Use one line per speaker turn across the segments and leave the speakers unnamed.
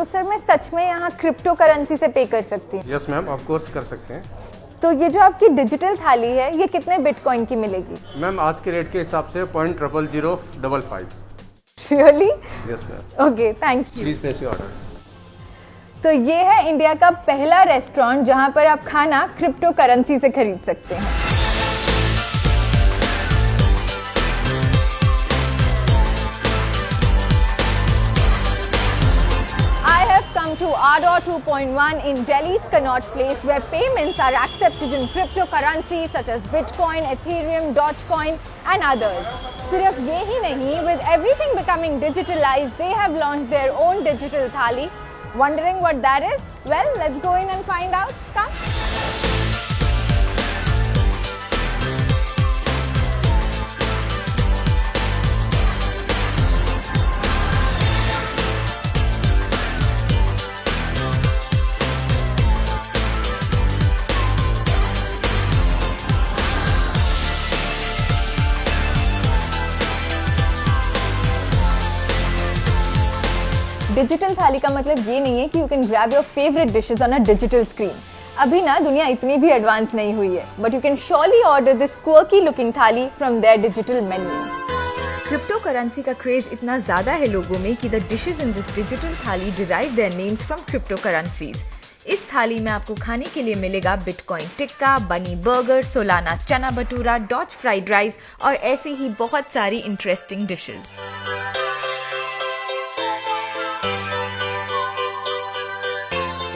तो सर मैं सच में यहाँ क्रिप्टो करेंसी से पे कर सकती हूँ?
यस मैम, ऑफ कोर्स कर सकते हैं।
तो ये जो आपकी डिजिटल थाली है ये कितने बिटकॉइन की मिलेगी?
मैम आज के रेट के हिसाब से 0.00055।
Really?
Yes ma'am.
Okay, thank you.
Please place your order.
तो ये है इंडिया का पहला रेस्टोरेंट जहाँ पर आप खाना क्रिप्टो करेंसी से खरीद सकते हैं। To Ardor 2.1 in Delhi's Connaught Place, where payments are accepted in cryptocurrencies such as Bitcoin, Ethereum, Dogecoin and others. सिर्फ ये ही नहीं, with everything becoming digitalized, they have launched their own digital thali. Wondering what that is? Well, let's go in and find out. Come. Digital thali का मतलब ये नहीं है कि you can grab your favourite dishes on a digital screen. अभी ना दुनिया इतनी भी एडवांस नहीं हुई है, but you can surely order this quirky looking thali from their digital menu.
Crypto currency का क्रेज इतना ज्यादा है लोगों में कि the dishes in this digital thali derive their names from crypto currencies. इस थाली में आपको खाने के लिए मिलेगा बिटकॉइन टिक्का, बनी बर्गर, सोलाना चना भटूरा, डॉच फ्राइड राइस और ऐसी ही बहुत सारी interesting dishes.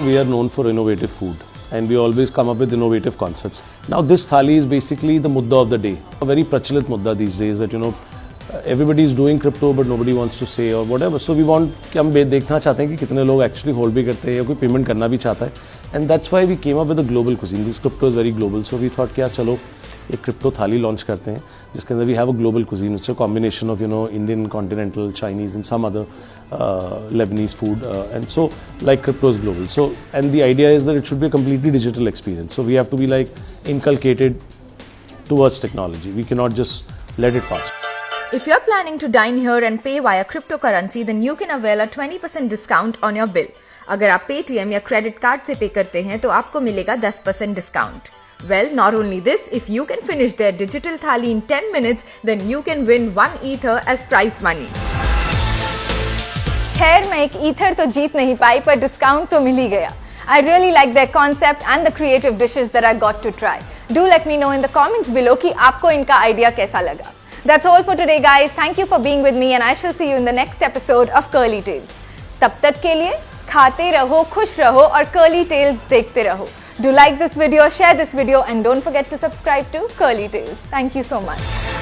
We are known for innovative food and we always come up with innovative concepts. Now this thali is basically the mudda of the day. A very prachalit mudda these days that everybody is doing crypto but nobody wants to say or whatever. So we want कि हम देखना चाहते हैं कि कितने लोग actually hold भी करते हैं या कोई payment करना भी चाहता है. And that's why we came up with a global cuisine because crypto is very global. So we thought कि यार चलो एक क्रिप्टो थाली लॉन्च करते हैं जिसके अंदर we have a global cuisine. It's a combination of Indian, continental, Chinese and some other Lebanese food and so like crypto is global. So and the idea is that it should be a completely digital experience. So we have to be like inculcated towards technology. We cannot just let it pass.
If you're planning to dine here and pay via cryptocurrency, then you can avail a 20% discount on your bill. अगर आप Paytm या credit card से पे करते हैं तो आपको मिलेगा 10% discount. Well, not only this, if you can finish their digital thali in 10 minutes, then you can win 1 ether as prize money.
खैर मैं एक ईथर तो जीत नहीं पाई पर डिस्काउंट तो मिल ही गया। I really like their concept and the creative dishes that I got to try. Do let me know in the comments below कि आपको इनका आइडिया कैसा लगा। That's all for today guys. Thank you for being with me and I shall see you in the next episode of Curly Tales. तब तक के लिए खाते रहो, खुश रहो और Curly Tales देखते रहो। Do like this video, share this video and don't forget to subscribe to Curly Tales. Thank you so much.